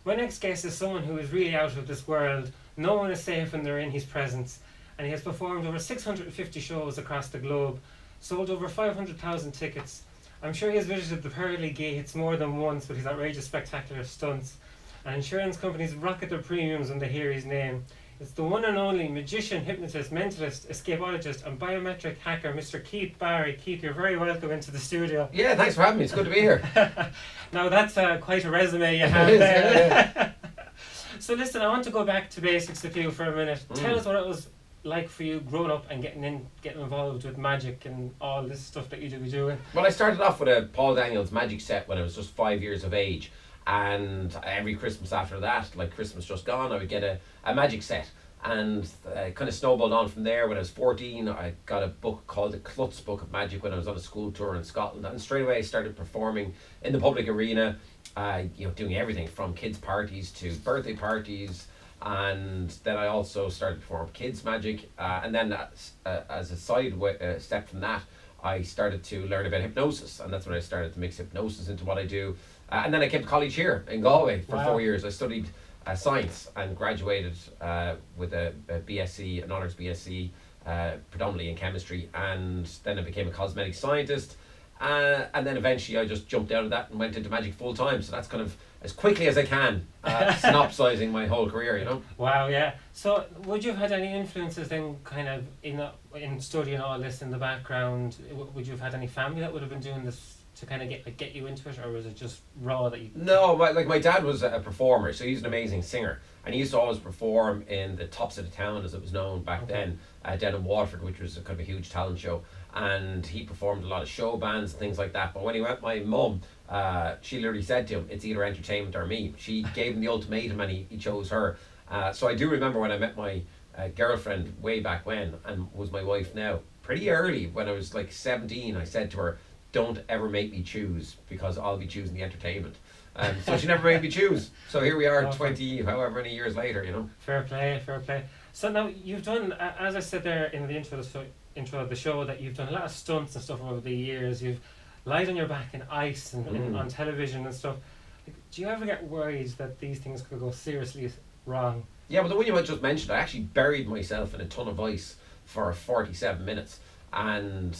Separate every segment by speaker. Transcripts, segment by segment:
Speaker 1: My next guest is someone who is really out of this world. No one is safe when they're in his presence, and he has performed over 650 shows across the globe, sold over 500,000 tickets. I'm sure he has visited the pearly gates more than once with his outrageous spectacular stunts, and insurance companies rocket their premiums when they hear his name. It's the one and only magician, hypnotist, mentalist, escapologist and biometric hacker, Mr. Keith Barry. Keith, you're very welcome into the studio.
Speaker 2: Yeah, thanks for having me. It's good to be here.
Speaker 1: Now that's quite a resume you have
Speaker 2: It is,
Speaker 1: there.
Speaker 2: yeah.
Speaker 1: So listen, I want to go back to basics with you for a minute. Tell us what it was like for you growing up and getting involved with magic and all this stuff that you do be doing.
Speaker 2: Well, I started off with a Paul Daniels magic set when I was just 5 years of age. And every Christmas after that, like Christmas just gone, I would get a magic set. And kind of snowballed on from there. When I was 14, I got a book called the Klutz Book of Magic when I was on a school tour in Scotland. And straight away I started performing in the public arena, doing everything from kids' parties to birthday parties. And then I also started to perform kids' magic. And then as a side step from that, I started to learn about hypnosis. And that's when I started to mix hypnosis into what I do. And then I came to college here in Galway for 4 years. I studied science and graduated with a BSc, an honours BSc, predominantly in chemistry. And then I became a cosmetic scientist. And then eventually I just jumped out of that and went into magic full time. So that's kind of as quickly as I can, synopsizing my whole career, you know.
Speaker 1: Wow, yeah. So would you have had any influences then kind of in studying all this in the background? Would you have had any family that would have been doing this to kind of get you into it, or was it just raw that you...
Speaker 2: No, my dad was a performer, so he's an amazing singer, and he used to always perform in the Tops of the Town, as it was known back then, down in Waterford, which was a kind of a huge talent show, and he performed a lot of show bands and things like that. But when he met my mum, she literally said to him, it's either entertainment or me. She gave him the ultimatum and he chose her. So I do remember when I met my girlfriend way back when, and was my wife now, pretty early, when I was like 17, I said to her, don't ever make me choose, because I'll be choosing the entertainment. So she never made me choose. So here we are, 20 however many years later, you know.
Speaker 1: Fair play, fair play. So now you've done, as I said there in the intro of the show, that you've done a lot of stunts and stuff over the years. You've lied on your back in ice and on television and stuff. Like, do you ever get worried that these things could go seriously wrong?
Speaker 2: Yeah, but the one you just mentioned, I actually buried myself in a ton of ice for 47 minutes. And,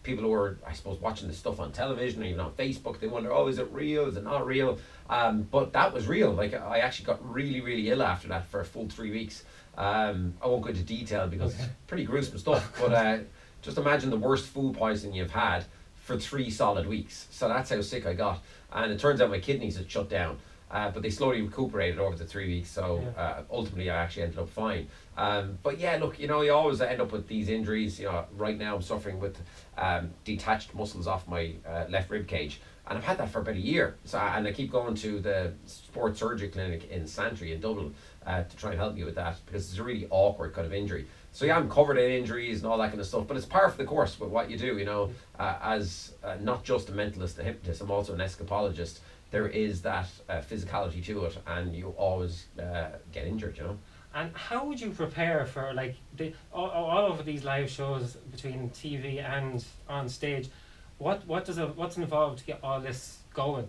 Speaker 2: people who are, I suppose, watching this stuff on television or even on Facebook, they wonder, oh, is it real? Is it not real? But that was real. Like, I actually got really, really ill after that for a full 3 weeks. I won't go into detail because it's pretty gruesome stuff. But just imagine the worst food poisoning you've had for 3 solid weeks. So that's how sick I got. And it turns out my kidneys had shut down. But they slowly recuperated over the 3 weeks, so ultimately I actually ended up fine. But yeah, look, you always end up with these injuries. Right now I'm suffering with detached muscles off my left rib cage, and I've had that for about a year. And I keep going to the sports surgery clinic in Santry in Dublin to try and help me with that, because it's a really awkward kind of injury. So yeah, I'm covered in injuries and all that kind of stuff, but it's par for the course with what you do. As not just a mentalist, a hypnotist, I'm also an escapologist. There is that physicality to it, and you always get injured,
Speaker 1: And how would you prepare for all over these live shows between TV and on stage? What's involved to get all this going?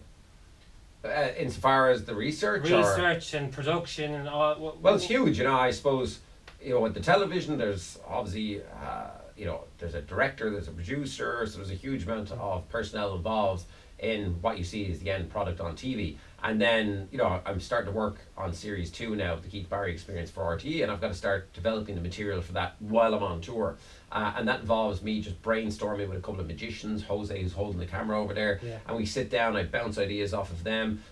Speaker 2: Insofar as the research
Speaker 1: and production and all.
Speaker 2: Well, it's huge, I suppose. With the television, there's obviously there's a director, there's a producer, so there's a huge amount of personnel involved in what you see as the end product on TV. And then, I'm starting to work on series 2 now of the Keith Barry Experience for RTE, and I've got to start developing the material for that while I'm on tour. And that involves me just brainstorming with a couple of magicians, Jose, who's holding the camera over there, and we sit down, I bounce ideas off of them.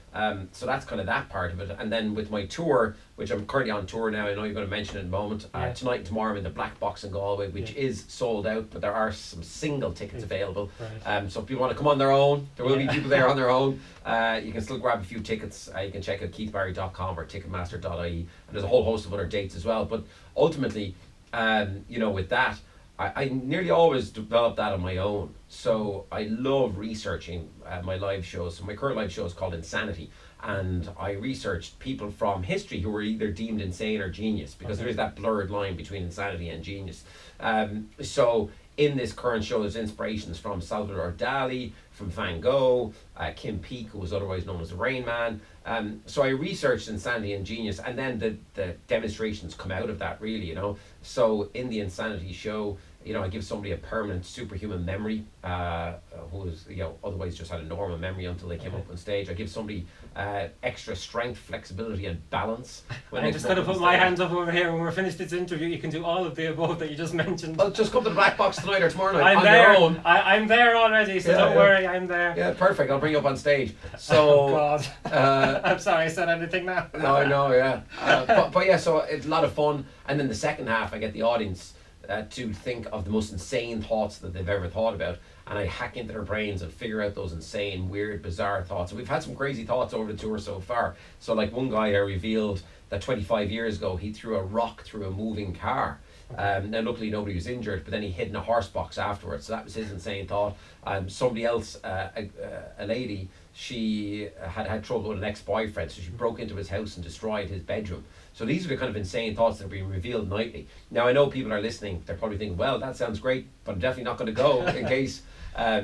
Speaker 2: So that's kind of that part of it. And then with my tour, which I'm currently on tour now, I know you're going to mention it in a moment, tonight and tomorrow I'm in the Black Box in Galway, which is sold out, but there are some single tickets available. So if people want to come on their own, there will be people there on their own. You can still grab a few tickets. You can check out keithbarry.com or ticketmaster.ie, and there's a whole host of other dates as well. But ultimately, with that, I nearly always develop that on my own. So I love researching my live shows. So my current live show is called Insanity, and I researched people from history who were either deemed insane or genius, because there is that blurred line between insanity and genius. So in this current show, there's inspirations from Salvador Dali, from Van Gogh, Kim Peek, who was otherwise known as the Rain Man. So I researched Insanity and Genius, and then the demonstrations come out of that, really, you know. So in the Insanity show, you know, I give somebody a permanent superhuman memory, who is, you know, otherwise just had a normal memory until they came up on stage. I give somebody extra strength, flexibility, and balance.
Speaker 1: I'm just going to put my hands up over here. When we're finished this interview, you can do all of the above that you just mentioned.
Speaker 2: Well, just come to the Black Box tonight or tomorrow night
Speaker 1: I'm
Speaker 2: on
Speaker 1: there.
Speaker 2: your own.
Speaker 1: I'm there already, so don't worry, I'm there.
Speaker 2: Yeah, perfect. I'll bring you up on stage. So,
Speaker 1: oh God. I'm sorry I said anything now.
Speaker 2: No, I know, yeah. But yeah, so it's a lot of fun. And then the second half, I get the audience to think of the most insane thoughts that they've ever thought about, and I hack into their brains and figure out those insane, weird, bizarre thoughts. And we've had some crazy thoughts over the tour so far. So like one guy I revealed that 25 years ago he threw a rock through a moving car. Now luckily nobody was injured, but then he hid in a horse box afterwards. So that was his insane thought. Somebody else, a lady, she had trouble with an ex-boyfriend, so she broke into his house and destroyed his bedroom. So these are the kind of insane thoughts that are being revealed nightly. Now I know people are listening, they're probably thinking, well, that sounds great, but I'm definitely not going to go in case I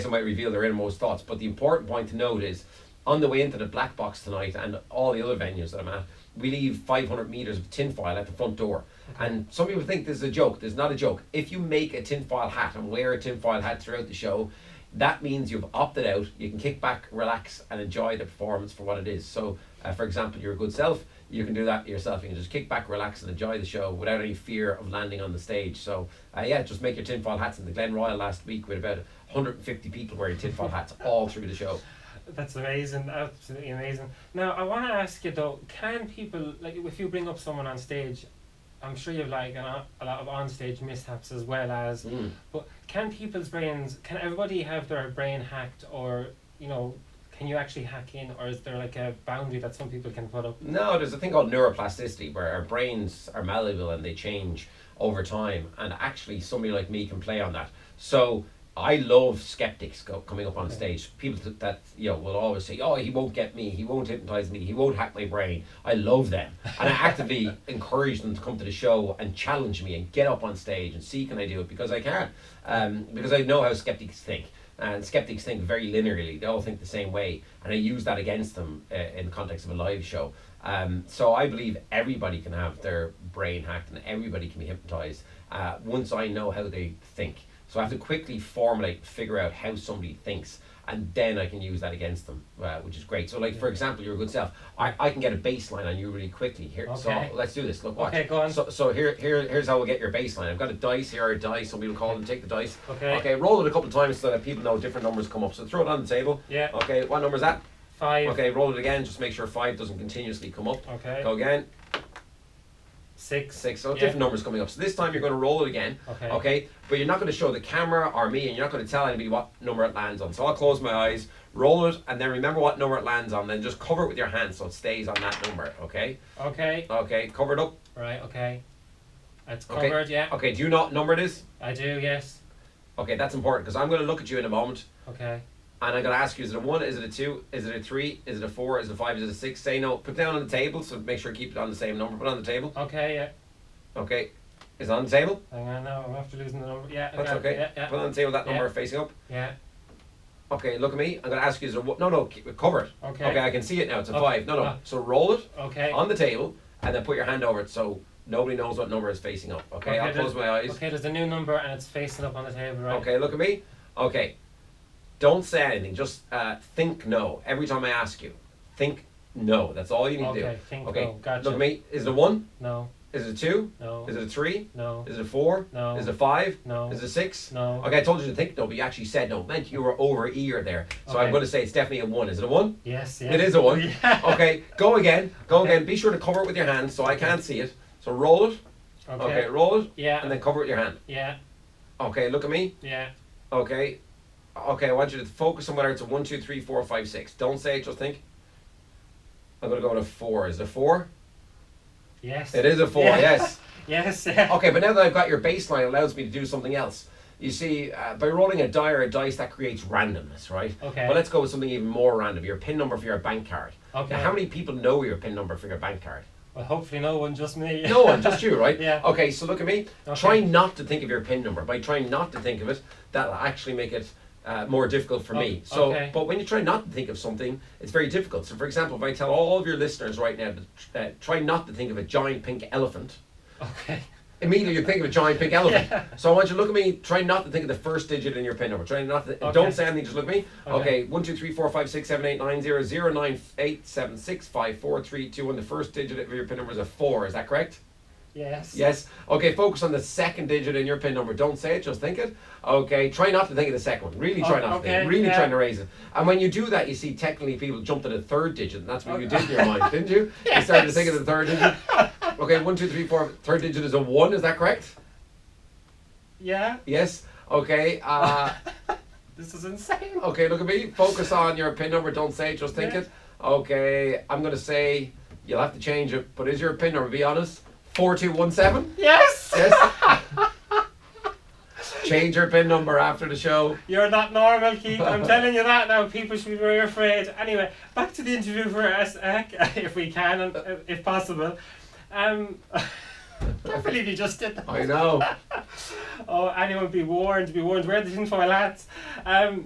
Speaker 2: might reveal their innermost thoughts. But the important point to note is, on the way into the Black Box tonight and all the other venues that I'm at, we leave 500 meters of tinfoil at the front door. And some people think this is a joke. There's not a joke. If you make a tinfoil hat and wear a tinfoil hat throughout the show, that means you've opted out. You can kick back, relax, and enjoy the performance for what it is. So, for example, you're a good self, you can do that yourself. You can just kick back, relax, and enjoy the show without any fear of landing on the stage. So, yeah, just make your tinfoil hats. In the Glen Royal last week, with about 150 people wearing tinfoil hats all through the show.
Speaker 1: That's amazing, absolutely amazing. Now, I want to ask you though, can people, like, if you bring up someone on stage, I'm sure you've like a lot of onstage mishaps as well as, but can people's brains, can everybody have their brain hacked, or, you know, can you actually hack in, or is there like a boundary that some people can put up? No,
Speaker 2: there's a thing called neuroplasticity, where our brains are malleable and they change over time, and actually somebody like me can play on that. So I love skeptics coming up on stage. People that you know will always say, "Oh, he won't get me. He won't hypnotize me. He won't hack my brain." I love them, and I actively encourage them to come to the show and challenge me and get up on stage and see can I do it, because I can, because I know how skeptics think. And skeptics think very linearly. They all think the same way, and I use that against them in the context of a live show. So I believe everybody can have their brain hacked and everybody can be hypnotized once I know how they think. So I have to quickly formulate, figure out how somebody thinks, and then I can use that against them, which is great. So like, for example, you're a good self. I can get a baseline on you really quickly. Here, so let's do this. Look, watch.
Speaker 1: Okay, go on.
Speaker 2: So here's how we'll get your baseline. I've got a dice here, a dice. Some people call them, take the dice.
Speaker 1: Okay.
Speaker 2: Okay, roll it a couple of times so that people know different numbers come up. So throw it on the table.
Speaker 1: Yeah.
Speaker 2: Okay, what number is that?
Speaker 1: 5.
Speaker 2: Okay, roll it again. Just make sure 5 doesn't continuously come up.
Speaker 1: Okay.
Speaker 2: Go again.
Speaker 1: 6.
Speaker 2: 6. So different numbers coming up. So this time you're going to roll it again.
Speaker 1: Okay.
Speaker 2: Okay. But you're not going to show the camera or me, and you're not going to tell anybody what number it lands on. So I'll close my eyes, roll it, and then remember what number it lands on. Then just cover it with your hand so it stays on that number. Okay.
Speaker 1: Okay.
Speaker 2: Okay. Cover it up.
Speaker 1: Right. Okay. It's covered. Yeah.
Speaker 2: Okay. Do you know what number it is?
Speaker 1: I do. Yes.
Speaker 2: Okay. That's important, because I'm going to look at you in a moment.
Speaker 1: Okay.
Speaker 2: And I'm going to ask you, is it a 1, is it a 2, is it a 3, is it a 4, is it a 5, is it a 6? Say no. Put it down on the table, so make sure you keep it on the same number. Put it on the table.
Speaker 1: Okay, yeah.
Speaker 2: Okay. Is it on the table?
Speaker 1: Hang on now, I'm after losing the number. Yeah,
Speaker 2: that's okay.
Speaker 1: Yeah.
Speaker 2: Put it on the table, that number facing up.
Speaker 1: Yeah.
Speaker 2: Okay, look at me. I'm going to ask you, is it a, no, cover it.
Speaker 1: Okay.
Speaker 2: Okay, I can see it now. It's a 5. No. So roll it on the table, and then put your hand over it so nobody knows what number is facing up. Okay, I'll close my eyes.
Speaker 1: Okay, there's a new number and it's facing up on the table, right?
Speaker 2: Okay, look at me. Okay. Don't say anything. Just think no. Every time I ask you, think no. That's all you need to do.
Speaker 1: Okay, think no. Gotcha.
Speaker 2: Look at me. Is it a 1?
Speaker 1: No.
Speaker 2: Is it a 2?
Speaker 1: No.
Speaker 2: Is it a 3?
Speaker 1: No.
Speaker 2: Is it a 4?
Speaker 1: No.
Speaker 2: Is it a 5?
Speaker 1: No.
Speaker 2: Is it a 6?
Speaker 1: No.
Speaker 2: Okay, I told you to think no, but you actually said no. It meant you were over ear there. So I'm going to say it's definitely a 1. Is it a 1?
Speaker 1: Yes.
Speaker 2: It is a 1.
Speaker 1: Yeah.
Speaker 2: Okay, go again. Go again. Be sure to cover it with your hand so I can't see it. So roll it. Okay, roll it.
Speaker 1: Yeah.
Speaker 2: And then cover it with your hand.
Speaker 1: Yeah.
Speaker 2: Okay, look at me.
Speaker 1: Yeah.
Speaker 2: Okay. Okay, I want you to focus on whether it's a 1, 2, 3, 4, 5, 6. Don't say it, just think. I'm going to go with a 4. Is it a 4?
Speaker 1: Yes.
Speaker 2: It is a 4, yes.
Speaker 1: Yes. Yeah.
Speaker 2: Okay, but now that I've got your baseline, it allows me to do something else. You see, by rolling a die or a dice, that creates randomness, right?
Speaker 1: Okay.
Speaker 2: But let's go with something even more random. Your PIN number for your bank card.
Speaker 1: Okay.
Speaker 2: Now, how many people know your PIN number for your bank card?
Speaker 1: Well, hopefully no one, just me.
Speaker 2: No one, just you, right?
Speaker 1: Yeah.
Speaker 2: Okay, so look at me.
Speaker 1: Okay.
Speaker 2: Try not to think of your PIN number. By trying not to think of it, that'll actually make it more difficult for me. So,
Speaker 1: okay.
Speaker 2: but when you try not to think of something, it's very difficult. So, for example, if I tell all of your listeners right now to try not to think of a giant pink elephant,
Speaker 1: Okay.
Speaker 2: immediately you think of a giant pink elephant.
Speaker 1: Yeah.
Speaker 2: So I want you to look at me. Try not to think of the first digit in your PIN number. Try not to.
Speaker 1: Okay.
Speaker 2: Don't say anything. Just look at me.
Speaker 1: Okay.
Speaker 2: Okay. 1 2 3 4 5 6 7 8 9 0 0 9 8 7 6 5 4 3 2 1. The first digit of your PIN number is a 4. Is that correct?
Speaker 1: Yes.
Speaker 2: Yes. Okay. Focus on the second digit in your PIN number. Don't say it. Just think it. Okay. Try not to think of the second one. Really try not to think. Really trying to raise it. And when you do that, you see technically people jump to the third digit, and that's what you did in your mind, didn't you?
Speaker 1: Yes.
Speaker 2: You started to think of the third digit. Okay. 1 2 3 4. Third digit is a 1. Is that correct?
Speaker 1: Yeah.
Speaker 2: Yes. Okay.
Speaker 1: This is insane.
Speaker 2: Okay. Look at me. Focus on your PIN number. Don't say it. Just think
Speaker 1: Yeah.
Speaker 2: it. Okay. I'm gonna say you'll have to change it. But is your PIN number? Be honest. 4217.
Speaker 1: Yes.
Speaker 2: Yes. Change your PIN number after the show.
Speaker 1: You're not normal, Keith. I'm telling you that now. People should be very afraid. Anyway, back to the interview for us, if we can, and if possible. Can't believe you just did that.
Speaker 2: I know.
Speaker 1: Oh, anyone be warned. Be warned. Wear the tinfoil hats.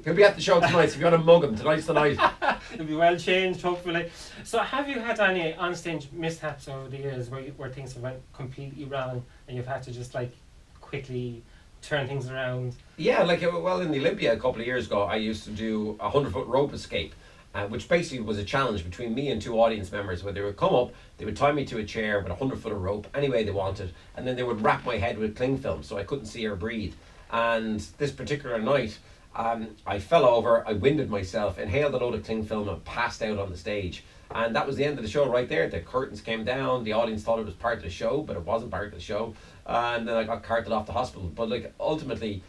Speaker 2: He'll be at the show tonight. So if you want to mug him, tonight's the night.
Speaker 1: It'll be well changed, hopefully. So, have you had any onstage mishaps over the years where things have went completely wrong and you've had to just like quickly turn things around?
Speaker 2: Yeah, like well, in the Olympia a couple of years ago, I used to do a 100-foot rope escape. Which basically was a challenge between me and 2 audience members where they would come up, they would tie me to a chair with a 100-foot of rope any way they wanted, and then they would wrap my head with cling film so I couldn't see or breathe. And this particular night, I fell over, I winded myself, inhaled a load of cling film and passed out on the stage. And that was the end of the show right there. The curtains came down, the audience thought it was part of the show, but it wasn't part of the show. And then I got carted off to hospital. But like ultimately,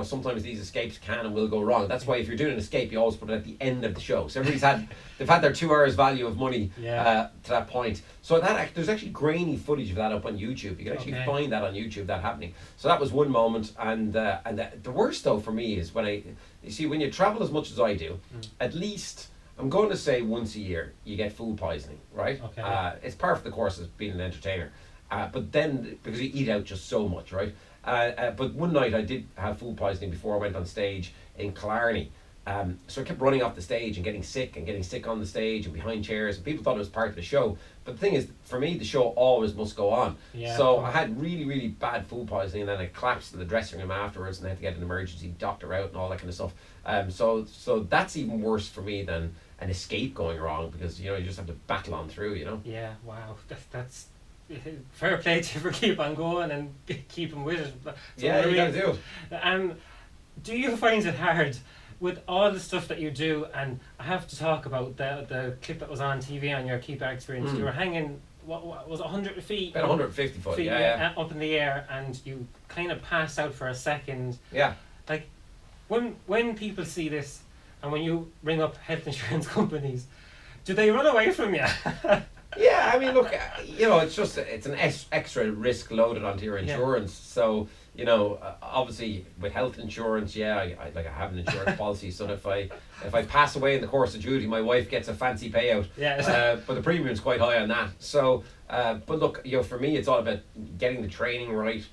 Speaker 2: sometimes these escapes can and will go wrong. That's why if you're doing an escape, you always put it at the end of the show. So everybody's they've had their 2 hours value of money to that point. So there's actually grainy footage of that up on YouTube. You can actually find that on YouTube, that happening. So that was one moment. And the worst though for me is when you travel as much as I do, at least I'm going to say once a year you get food poisoning, right?
Speaker 1: Okay.
Speaker 2: It's part of the course of being an entertainer. But then because you eat out just so much, right? But one night I did have food poisoning before I went on stage in Killarney. So I kept running off the stage and getting sick on the stage and behind chairs. And people thought it was part of the show. But the thing is, for me, the show always must go on.
Speaker 1: Yeah,
Speaker 2: so I had really, really bad food poisoning, and then I collapsed in the dressing room afterwards, and I had to get an emergency doctor out and all that kind of stuff. So that's even worse for me than an escape going wrong, because you just have to battle on through.
Speaker 1: Yeah. Wow. That's fair play to you for keep on going and keeping with it.
Speaker 2: Yeah, you gotta do it.
Speaker 1: Do you find it hard with all the stuff that you do? And I have to talk about the clip that was on TV on your Keeper experience. You were hanging, what was it, 100 feet?
Speaker 2: About 150 foot, yeah.
Speaker 1: Up in the air, and you kind of passed out for a second.
Speaker 2: Yeah.
Speaker 1: Like, when people see this, and when you ring up health insurance companies, do they run away from you?
Speaker 2: Yeah, I mean, look, it's an extra risk loaded onto your insurance. So, obviously with health insurance, I have an insurance policy, so that if I pass away in the course of duty, my wife gets a fancy payout.
Speaker 1: Yeah.
Speaker 2: But the premium's quite high on that. So, but look, for me, it's all about getting the training right,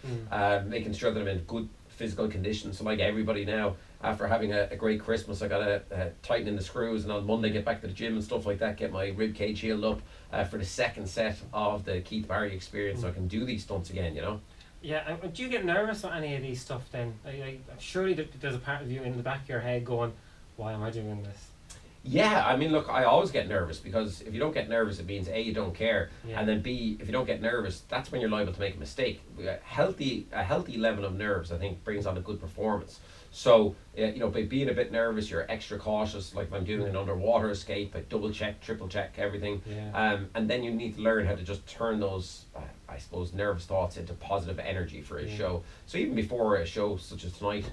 Speaker 2: making sure that I'm in good physical condition. So like everybody now, after having a great Christmas, I got to tighten in the screws, and on Monday get back to the gym and stuff like that, get my rib cage healed up for the second set of the Keith Barry experience, so I can do these stunts again,
Speaker 1: Yeah, and do you get nervous on any of these stuff then? Surely there's a part of you in the back of your head going, why am I doing this?
Speaker 2: Yeah, I mean, look, I always get nervous, because if you don't get nervous, it means A, you don't care, and then B, if you don't get nervous, that's when you're liable to make a mistake. A healthy level of nerves, I think, brings on a good performance. So, by being a bit nervous, you're extra cautious. Like if I'm doing an underwater escape, I double check, triple check everything.
Speaker 1: Yeah.
Speaker 2: And then you need to learn how to just turn those, I suppose, nervous thoughts into positive energy for a show. So even before a show such as tonight,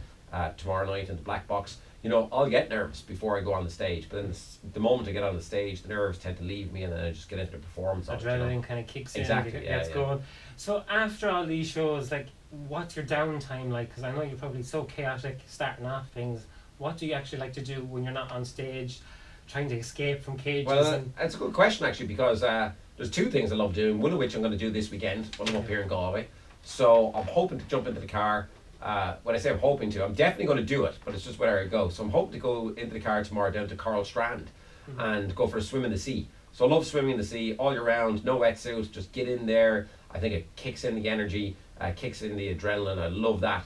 Speaker 2: tomorrow night in the Black Box, I'll get nervous before I go on the stage. But then the moment I get on the stage, the nerves tend to leave me, and then I just get into the performance.
Speaker 1: Adrenaline kind of kicks in.
Speaker 2: Exactly,
Speaker 1: and gets going. So after all these shows, like, what's your downtime like? Because I know you're probably so chaotic starting off things. What do you actually like to do when you're not on stage? trying to escape from cages?
Speaker 2: Well, that's a good question actually, because there's two things I love doing. One of which I'm going to do this weekend when I'm up here in Galway. So I'm hoping to jump into the car. When I say I'm hoping to, I'm definitely going to do it, but it's just where I go. So I'm hoping to go into the car tomorrow down to Coral Strand and go for a swim in the sea. So I love swimming in the sea all year round, no wetsuit, just get in there. I think it kicks in the energy, kicks in the adrenaline. I love that.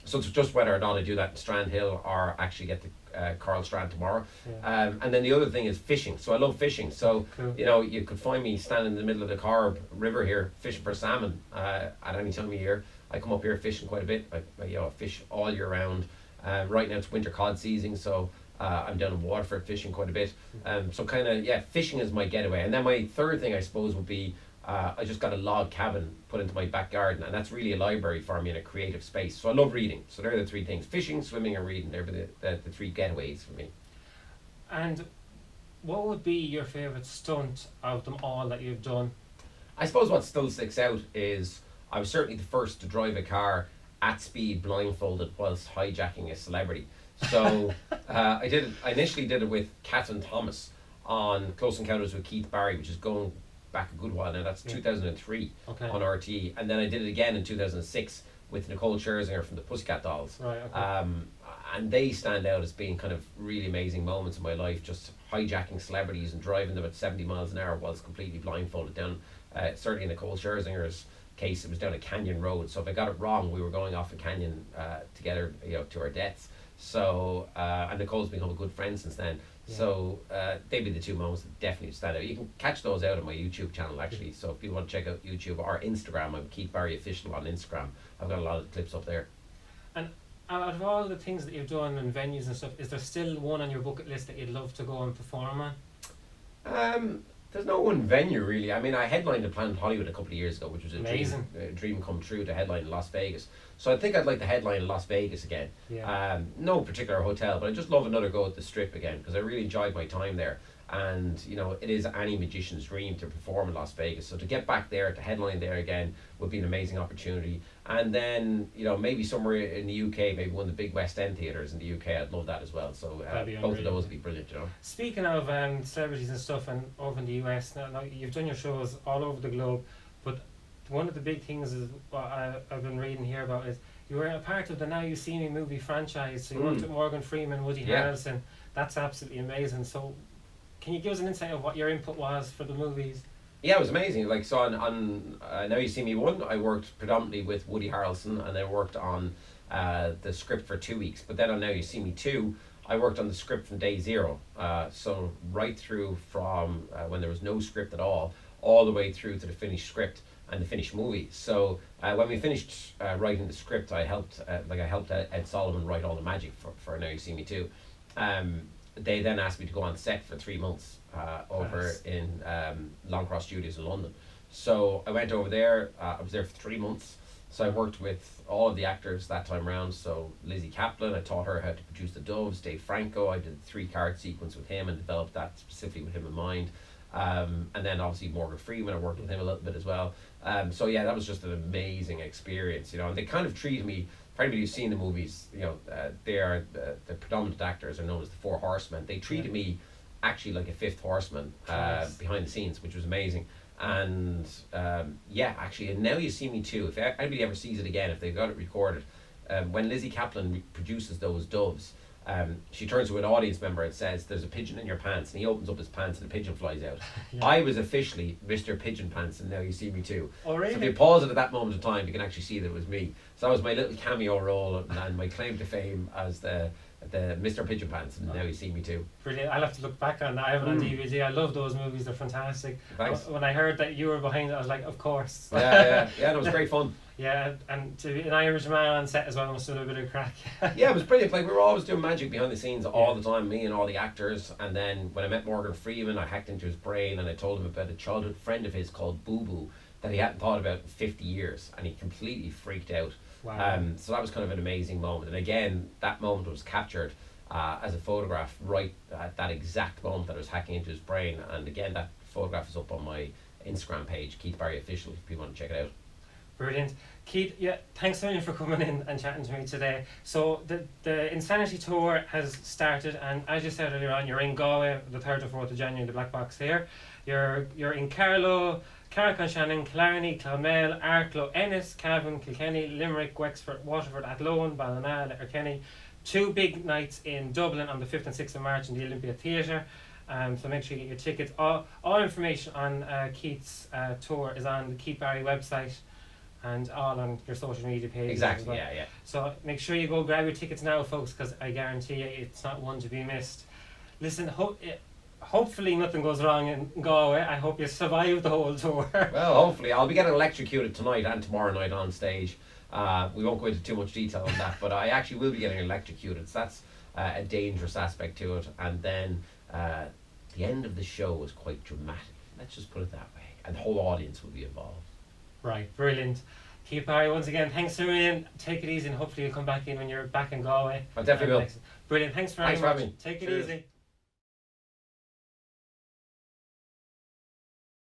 Speaker 2: So it's just whether or not I do that in Strand Hill or actually get to Coral Strand tomorrow. And then the other thing is fishing. So I love fishing. So,
Speaker 1: Cool.
Speaker 2: you know, you could find me standing in the middle of the Corrib River here fishing for salmon at any time of year. I come up here fishing quite a bit. I fish all year round. Right now it's winter cod season, so I'm down in Waterford fishing quite a bit. So kind of, yeah, fishing is my getaway. And then my third thing, I suppose, would be I just got a log cabin put into my back garden, and that's really a library for me in a creative space. So I love reading. So they're the three things: fishing, swimming, and reading. They're the three getaways for me.
Speaker 1: And what would be your favourite stunt of them all that you've done?
Speaker 2: I suppose what still sticks out is I was certainly the first to drive a car at speed blindfolded whilst hijacking a celebrity. So I initially did it with Catherine Thomas on Close Encounters with Keith Barry, which is going back a good while now. That's 2003 on RTE. And then I did it again in 2006 with Nicole Scherzinger from the Pussycat Dolls.
Speaker 1: Right, okay.
Speaker 2: And they stand out as being kind of really amazing moments in my life, just hijacking celebrities and driving them at 70 miles an hour whilst completely blindfolded down. Certainly in Nicole Scherzinger's case, it was down a canyon road. So if I got it wrong, we were going off a canyon together, you know, to our deaths. So, and Nicole's become a good friend since then.
Speaker 1: Yeah.
Speaker 2: So they'd be the two moments that definitely stand out. You can catch those out on my YouTube channel actually. So if you want to check out YouTube or Instagram, I'm Keith Barry Official on Instagram. I've got a lot of clips up there.
Speaker 1: And out of all the things that you've done and venues and stuff, is there still one on your bucket list that you'd love to go and perform on?
Speaker 2: There's no one venue really. I mean, I headlined at Planet Hollywood a couple of years ago, which was a
Speaker 1: Amazing.
Speaker 2: dream come true to headline in Las Vegas. So I think I'd like to headline in Las Vegas again.
Speaker 1: Yeah.
Speaker 2: No particular hotel, but I just love another go at the Strip again because I really enjoyed my time there. And you know, it is any magician's dream to perform in Las Vegas. So to get back there, to headline there again, would be an amazing opportunity. And then, you know, maybe somewhere in the UK, maybe one of the big West End theatres in the UK, I'd love that as well. So both of those would be brilliant, you know.
Speaker 1: Speaking of celebrities and stuff, and over in the US, now you've done your shows all over the globe, but one of the big things is what I've been reading here about is you were a part of the Now You See Me movie franchise. So you worked with Morgan Freeman, Woody Harrelson. That's absolutely amazing. So can you give us an insight of what your input was for the movies?
Speaker 2: Yeah, it was amazing. Like, so on Now You See Me 1, I worked predominantly with Woody Harrelson, and I worked on the script for 2 weeks. But then on Now You See Me 2, I worked on the script from day zero. So right through from when there was no script at all the way through to the finished script and the finished movie. So when we finished writing the script, I helped Ed Solomon write all the magic for Now You See Me 2. They then asked me to go on set for 3 months over in Longcross Studios in London. So I went over there. I was there for 3 months. So I worked with all of the actors that time around. So Lizzie Kaplan, I taught her how to produce the doves. Dave Franco, I did the 3-card sequence with him and developed that specifically with him in mind. And then obviously Morgan Freeman, I worked with him a little bit as well. So yeah, that was just an amazing experience, you know. And they kind of treated me. For anybody who's seen the movies, you know, they are the predominant actors are known as the Four Horsemen. They treated me actually like a fifth horseman behind the scenes, which was amazing. And yeah, actually, and Now You See Me 2, if anybody ever sees it again, if they've got it recorded, when Lizzie Kaplan produces those doves, she turns to an audience member and says, "There's a pigeon in your pants," and he opens up his pants and the pigeon flies out. I was officially Mr. Pigeon Pants, and Now You See Me 2.
Speaker 1: Oh, really?
Speaker 2: So if you pause it at that moment in time, you can actually see that it was me. So that was my little cameo role and my claim to fame as the Mr. Pigeon Pants, and Now You See Me 2.
Speaker 1: Brilliant. I'll have to look back on that. I have it on DVD. I love those movies. They're fantastic.
Speaker 2: Thanks.
Speaker 1: When I heard that you were behind it, I was like, of course.
Speaker 2: Yeah, it was great fun.
Speaker 1: Yeah, and to be an Irish man on set as well must have been a bit of crack.
Speaker 2: Yeah, it was brilliant. Like, we were always doing magic behind the scenes all the time, me and all the actors. And then when I met Morgan Freeman, I hacked into his brain and I told him about a childhood friend of his called Boo Boo that he hadn't thought about in 50 years, and he completely freaked out.
Speaker 1: Wow.
Speaker 2: So that was kind of an amazing moment. And again, that moment was captured as a photograph right at that exact moment that I was hacking into his brain. And again, that photograph is up on my Instagram page, Keith Barry Official, if people want to check it out.
Speaker 1: Brilliant. Keith, yeah, thanks a million for coming in and chatting to me today. So the Insanity Tour has started, and as you said earlier on, you're in Galway the 3rd to 4th of January, the Black Box here. You're in Carlow, Carrick-on-Shannon, Killarney, Clonmel, Arklow, Ennis, Cavan, Kilkenny, Limerick, Wexford, Waterford, Athlone, Ballina, Letterkenny. 2 big nights in Dublin on the 5th and 6th of March in the Olympia Theatre. So make sure you get your tickets. All information on Keith's tour is on the Keith Barry website and all on your social media pages.
Speaker 2: Exactly,
Speaker 1: as well.
Speaker 2: yeah.
Speaker 1: So make sure you go grab your tickets now, folks, because I guarantee you it's not one to be missed. Listen, hopefully nothing goes wrong in Galway. I hope you survive the whole tour.
Speaker 2: Well, hopefully. I'll be getting electrocuted tonight and tomorrow night on stage. We won't go into too much detail on that, but I actually will be getting electrocuted. So that's a dangerous aspect to it. And then the end of the show was quite dramatic. Let's just put it that way. And the whole audience will be involved.
Speaker 1: Right, brilliant. Keith Barry, once again, thanks for in. Take it easy, and hopefully you'll come back in when you're back in Galway.
Speaker 2: I definitely will.
Speaker 1: Brilliant. Thanks very much.
Speaker 2: Thanks for having me.
Speaker 1: Take it
Speaker 2: Cheers.
Speaker 1: easy.